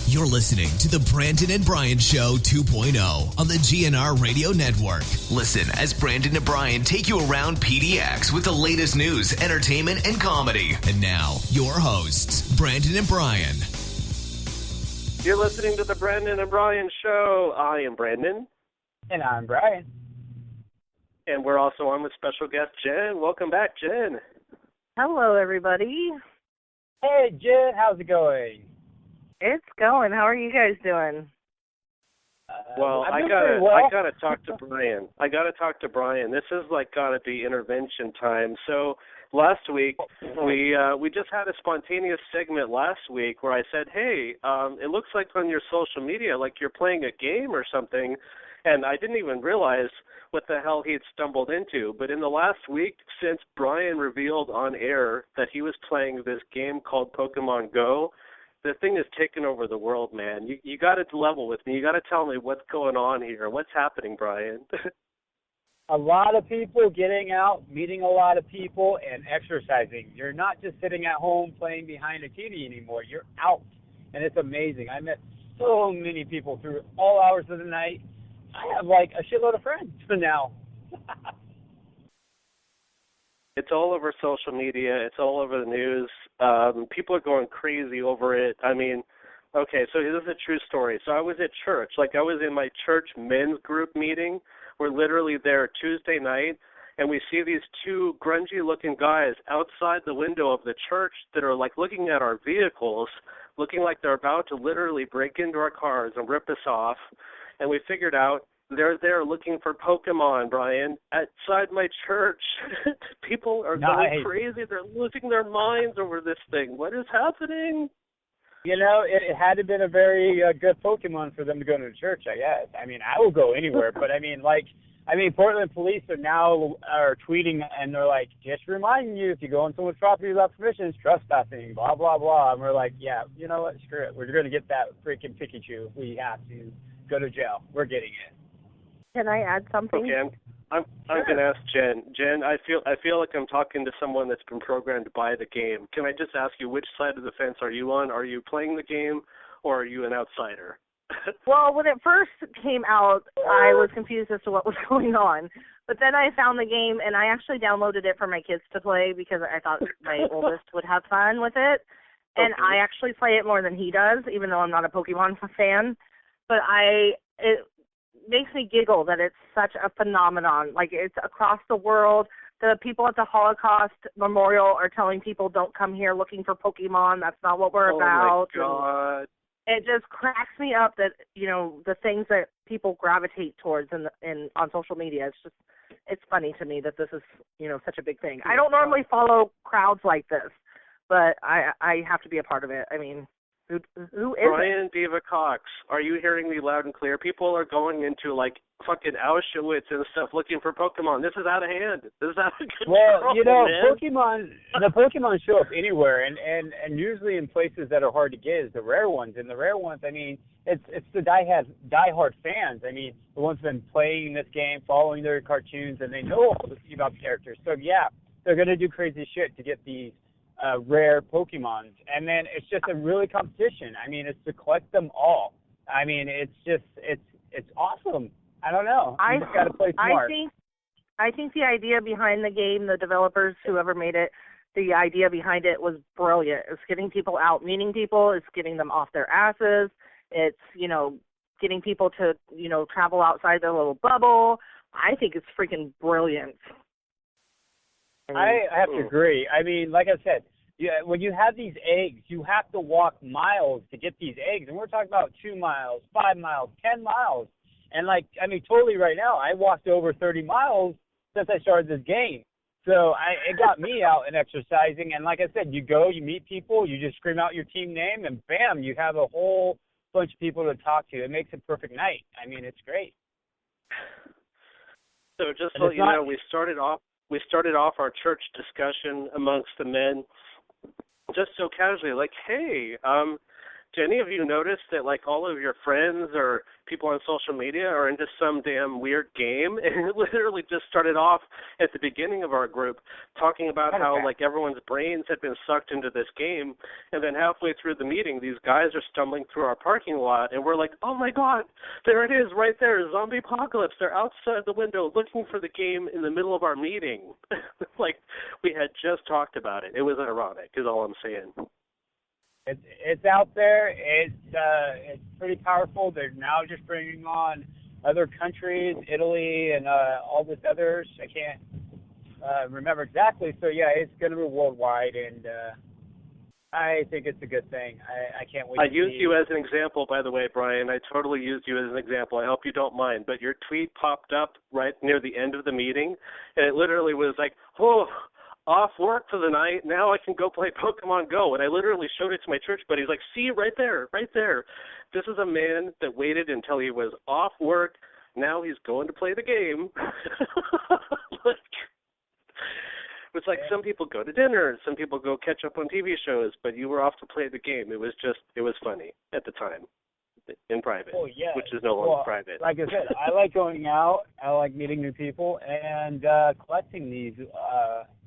You're listening to the Brandon and Brian Show 2.0 on the GNR Radio Network. Listen as Brandon and Brian take you around PDX with the latest news, entertainment, and comedy. And now, your hosts, Brandon and Brian. You're listening to the Brandon and Brian Show. I am Brandon. And I'm Brian. And we're also on with special guest Jen. Welcome back, Jen. Hello, everybody. Hey, Jen, how's it going? It's going. How are you guys doing? Well, I gotta talk to Brian. This is like gotta be intervention time. So last week we just had a spontaneous segment last week where I said, hey, it looks like on your social media like you're playing a game or something, and I didn't even realize what the hell he'd stumbled into. But in the last week, since Brian revealed on air that he was playing this game called Pokemon Go, the thing has taken over the world, man. You got to level with me. You got to tell me what's going on here. What's happening, Brian? A lot of people getting out, meeting a lot of people, and exercising. You're not just sitting at home playing behind a TV anymore. You're out, and it's amazing. I met so many people through all hours of the night. I have like a shitload of friends now. It's all over social media. It's all over the news. People are going crazy over it. I mean, okay, so this is a true story. So I was at church. Like, I was in my church men's group meeting. We're literally there Tuesday night, and we see these two grungy-looking guys outside the window of the church that are, like, looking at our vehicles, looking like they're about to literally break into our cars and rip us off. And we figured out they're there looking for Pokemon, Brian, outside my church. People are going crazy. They're losing their minds over this thing. What is happening? You know, it had to have been a very good Pokemon for them to go to church, I guess. I mean, I will go anywhere, but Portland police are tweeting, and they're like, just reminding you, if you go on someone's property without permission, it's trespassing, blah, blah, blah. And we're like, yeah, you know what, screw it. We're going to get that freaking Pikachu. We have to go to jail. We're getting it. Can I add something? Okay, I'm going to ask Jen. Jen, I feel like I'm talking to someone that's been programmed by the game. Can I just ask you, which side of the fence are you on? Are you playing the game, or are you an outsider? Well, when it first came out, I was confused as to what was going on. But then I found the game, and I actually downloaded it for my kids to play because I thought my oldest would have fun with it. And I actually play it more than he does, even though I'm not a Pokemon fan. But it makes me giggle that it's such a phenomenon. Like, it's across the world. The people at the Holocaust Memorial are telling people, don't come here looking for Pokemon. That's not what we're about. Oh, my God. It just cracks me up that, you know, the things that people gravitate towards on social media. It's funny to me that this is, you know, such a big thing. I don't normally follow crowds like this, but I have to be a part of it. I mean, who is Brian Diva Cox, are you hearing me loud and clear? People are going into, like, fucking Auschwitz and stuff looking for Pokemon. This is out of hand. This is out of control, well, you know, man. The Pokemon show up anywhere, and usually in places that are hard to get is the rare ones. And the rare ones, I mean, it's the diehard fans. I mean, the ones who've been playing this game, following their cartoons, and they know all this about the characters. So, yeah, they're going to do crazy shit to get these rare Pokemons. And then it's just a really competition. I mean, it's to collect them all. I mean, it's awesome. I don't know. You just got to play smart. I think the idea behind the game, the developers, whoever made it, the idea behind it was brilliant. It's getting people out, meeting people. It's getting them off their asses. It's, you know, getting people to, you know, travel outside their little bubble. I think it's freaking brilliant. I have to agree. I mean, like I said, when you have these eggs, you have to walk miles to get these eggs. And we're talking about 2 miles, 5 miles, 10 miles. And, like, I mean, totally right now, I walked over 30 miles since I started this game. So it got me out and exercising. And like I said, you go, you meet people, you just scream out your team name, and bam, you have a whole bunch of people to talk to. It makes a perfect night. I mean, it's great. So just so you know, we started off our church discussion amongst the men just so casually, like, hey, do any of you notice that, like, all of your friends or people on social media are into some damn weird game? And it literally just started off at the beginning of our group talking about how, like, everyone's brains had been sucked into this game. And then halfway through the meeting, these guys are stumbling through our parking lot. And we're like, oh, my God, there it is right there, Zombie Apocalypse. They're outside the window looking for the game in the middle of our meeting. Like, we had just talked about it. It was ironic, is all I'm saying. It's out there. It's pretty powerful. They're now just bringing on other countries, Italy and all this others. I can't remember exactly. So yeah, it's going to be worldwide, and I think it's a good thing. I can't wait. I used you as an example, by the way, Brian. I totally used you as an example. I hope you don't mind. But your tweet popped up right near the end of the meeting, and it literally was like, oh, off work for the night, now I can go play Pokemon Go. And I literally showed it to my church buddy. He's like, see, right there, right there. This is a man that waited until he was off work. Now he's going to play the game. It's like some people go to dinner, some people go catch up on TV shows, but you were off to play the game. It was funny at the time, in private, which is no longer private. Like I said, I like going out, I like meeting new people, and collecting these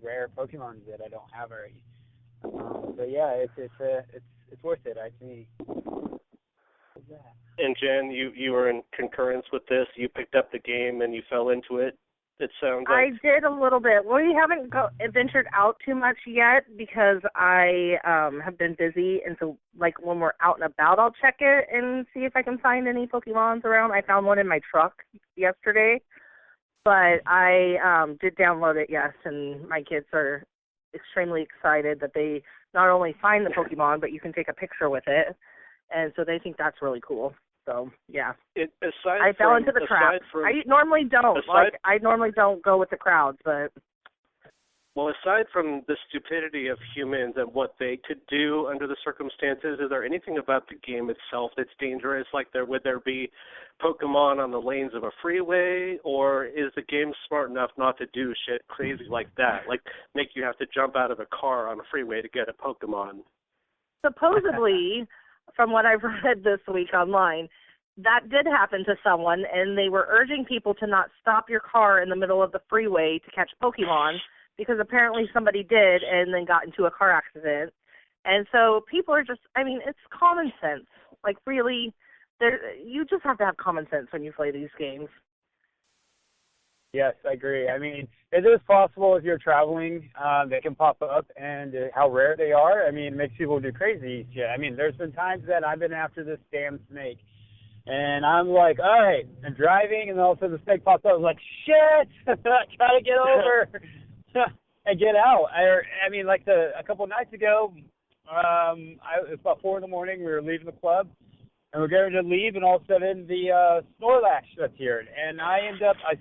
rare Pokemon that I don't have already. So yeah, it's worth it, I think. And Jen, you were in concurrence with this. You picked up the game and you fell into it. It sounds like. I did a little bit. We haven't ventured out too much yet because I have been busy, and so like when we're out and about, I'll check it and see if I can find any Pokemons around. I found one in my truck yesterday, but I did download it, yes, and my kids are extremely excited that they not only find the Pokemon, but you can take a picture with it, and so they think that's really cool. So yeah, I fell into the trap. I normally don't. I normally don't go with the crowds, but. Well, aside from the stupidity of humans and what they could do under the circumstances, is there anything about the game itself that's dangerous? Like, would there be Pokemon on the lanes of a freeway, or is the game smart enough not to do shit crazy like that, like make you have to jump out of a car on a freeway to get a Pokemon? Supposedly, from what I've read this week online, that did happen to someone, and they were urging people to not stop your car in the middle of the freeway to catch Pokemon, because apparently somebody did and then got into a car accident. And so people are just, I mean, it's common sense. Like, really, you just have to have common sense when you play these games. Yes, I agree. I mean, it is possible if you're traveling, they can pop up, and how rare they are, I mean, it makes people do crazy shit. I mean, there's been times that I've been after this damn snake, and I'm like, all right, I'm driving, and all of a sudden the snake pops up. I'm like, shit, try to get over and get out. I mean, like a couple of nights ago, it was about 4 in the morning, we were leaving the club, and we're going to leave, and all of a sudden the Snorlax appeared. And I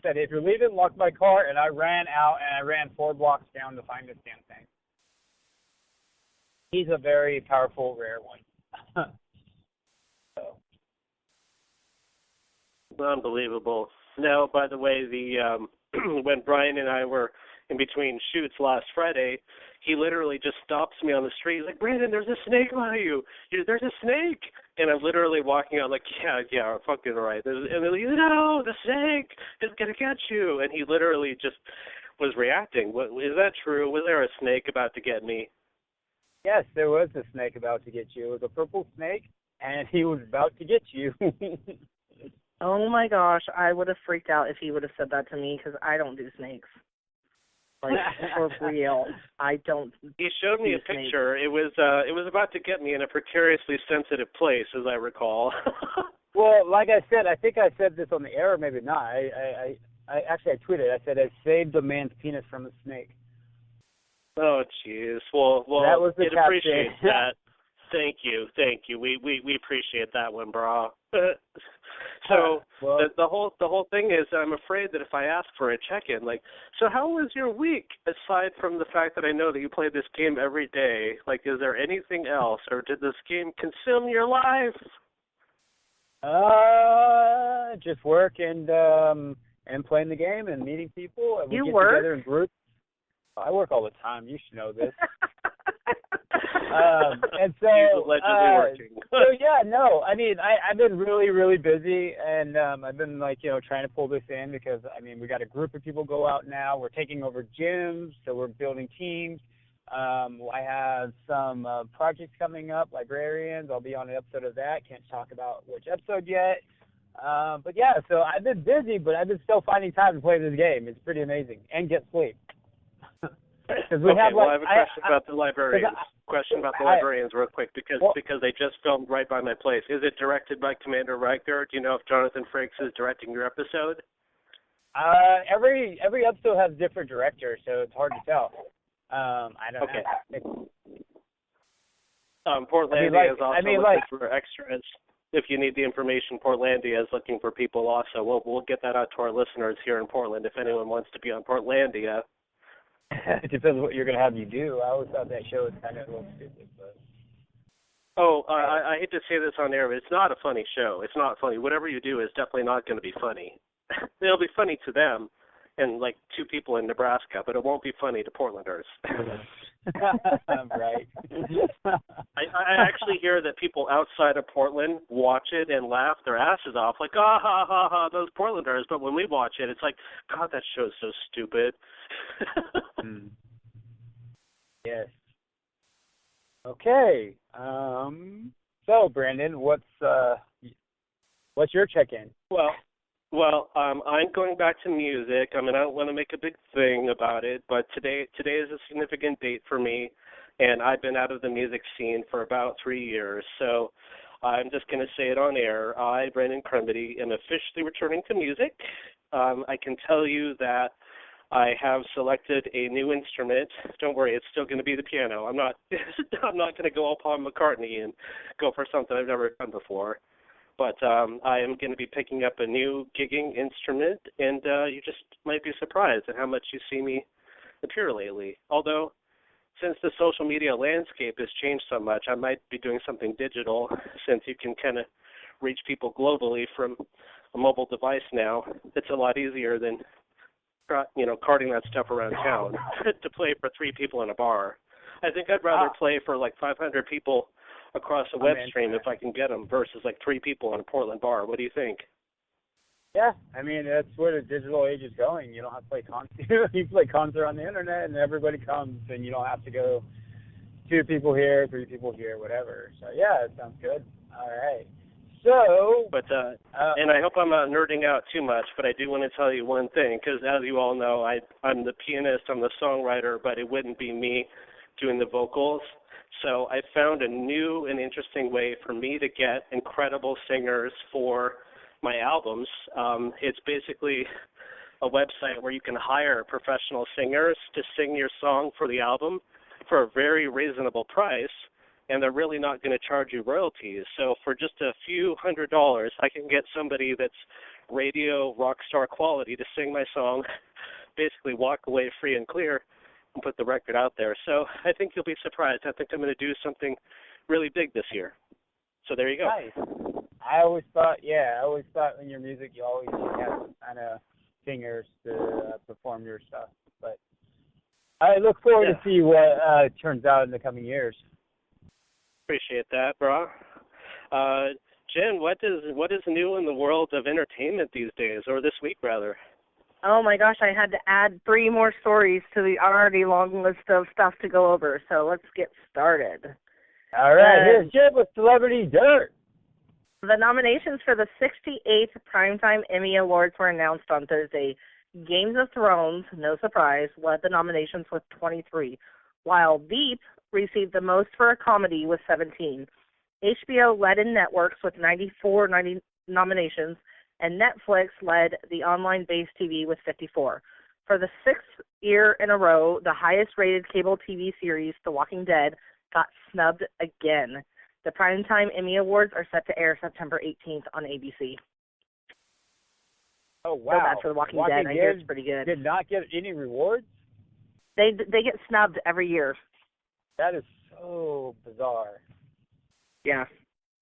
said, if you're leaving, lock my car, and I ran out, and I ran 4 blocks down to find this damn thing. He's a very powerful, rare one. So. Unbelievable. Now, by the way, when Brian and I were in between shoots last Friday, he literally just stops me on the street. He's like, Brandon, there's a snake by you. There's a snake. And I'm literally walking out like, yeah, fucking right. And they're like, no, the snake is going to catch you. And he literally just was reacting. Is that true? Was there a snake about to get me? Yes, there was a snake about to get you. It was a purple snake, and he was about to get you. Oh, my gosh. I would have freaked out if he would have said that to me, because I don't do snakes. Like, for real, I don't. He showed me a picture. It was about to get me in a precariously sensitive place, as I recall. Well, like I said, I think I said this on the air, or maybe not. I tweeted. I said I saved a man's penis from a snake. Oh, jeez. Well, that was the caption. Appreciate that. Thank you. We appreciate that one, bro. So the whole thing is, I'm afraid that if I ask for a check-in, like, so how was your week, aside from the fact that I know that you play this game every day? Like, is there anything else, or did this game consume your life? Just work and playing the game and meeting people. And we get together in groups. I work all the time. You should know this. And so, He's allegedly working. so yeah, no, I mean, I've been really, really busy, and I've been trying to pull this in because we got a group of people go out now. We're taking over gyms, so we're building teams. I have some projects coming up, librarians. I'll be on an episode of that. Can't talk about which episode yet. But yeah, so I've been busy, but I've been still finding time to play this game. It's pretty amazing, and get sleep. I have a question about the librarians. Real quick, because they just filmed right by my place. Is it directed by Commander Riker? Do you know if Jonathan Frakes is directing your episode? Every episode has different directors, so it's hard to tell. I don't know. Portlandia is also looking for extras. If you need the information, Portlandia is looking for people also. We'll get that out to our listeners here in Portland if anyone wants to be on Portlandia. It depends what you're going to have me do. I always thought that show was kind of a little stupid. But... I hate to say this on air, but it's not a funny show. It's not funny. Whatever you do is definitely not going to be funny. It'll be funny to them and like 2 people in Nebraska, but it won't be funny to Portlanders. Right. I actually hear that people outside of Portland watch it and laugh their asses off, like, ha, ha, ha, those Portlanders. But when we watch it, it's like, God, that show's so stupid. Yes. Okay. So, Brandon, what's your check-in? Well, I'm going back to music. I don't want to make a big thing about it, but today is a significant date for me, and I've been out of the music scene for about 3 years. So I'm just going to say it on air. I, Brandon Carmody, am officially returning to music. I can tell you that I have selected a new instrument. Don't worry, it's still going to be the piano. I'm not going to go all Paul McCartney and go for something I've never done before. But I am going to be picking up a new gigging instrument, and you just might be surprised at how much you see me appear lately. Although, since the social media landscape has changed so much, I might be doing something digital, since you can kind of reach people globally from a mobile device now. It's a lot easier than carting that stuff around town to play for 3 people in a bar. I think I'd rather play for like 500 people across a web stream if I can get them versus like 3 people in a Portland bar. What do you think? Yeah, that's where the digital age is going. You don't have to play concert. You play concert on the internet, and everybody comes, and you don't have to go 2 people here, 3 people here, whatever. So yeah, it sounds good. All right. So, and I hope I'm not nerding out too much, but I do want to tell you one thing, because as you all know, I'm the pianist, I'm the songwriter, but it wouldn't be me doing the vocals. So I found a new and interesting way for me to get incredible singers for my albums. It's basically a website where you can hire professional singers to sing your song for the album for a very reasonable price, and they're really not going to charge you royalties. So for just a few $100s, I can get somebody that's radio rock star quality to sing my song, basically walk away free and clear, and put the record out there. So I think you'll be surprised. I think I'm going to do something really big this year. So there you go. Nice. I always thought in your music you always have kind of singers to perform your stuff. But I look forward to see what turns out in the coming years. Appreciate that, bro. Jen, what is new in the world of entertainment these days, or this week rather? Oh my gosh, I had to add 3 more stories to the already long list of stuff to go over, so let's get started. All right, here's Jen with Celebrity Dirt. The nominations for the 68th Primetime Emmy Awards were announced on Thursday. Games of Thrones, no surprise, led the nominations with 23, while Veep received the most for a comedy with 17. HBO led in networks with 94 nominations, and Netflix led the online-based TV with 54. For the 6th year in a row, the highest-rated cable TV series, The Walking Dead, got snubbed again. The Primetime Emmy Awards are set to air September 18th on ABC. Oh, wow. So bad for The Walking Dead. I hear it's pretty good. Did not get any rewards? They get snubbed every year. That is so bizarre. Yeah.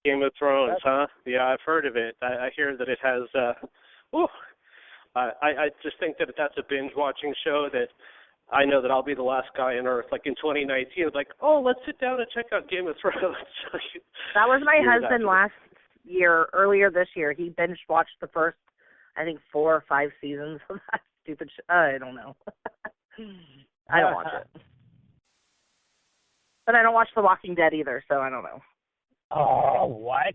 Game of Thrones, huh? Yeah, I've heard of it. I hear that it has, I just think that that's a binge-watching show that I know that I'll be the last guy on Earth, like in 2019. It's like, oh, let's sit down and check out Game of Thrones. That was my husband earlier this year. He binge watched the first, I think, 4 or 5 seasons of that stupid show. I don't know. I don't watch it. But I don't watch The Walking Dead either, so I don't know. Oh, what?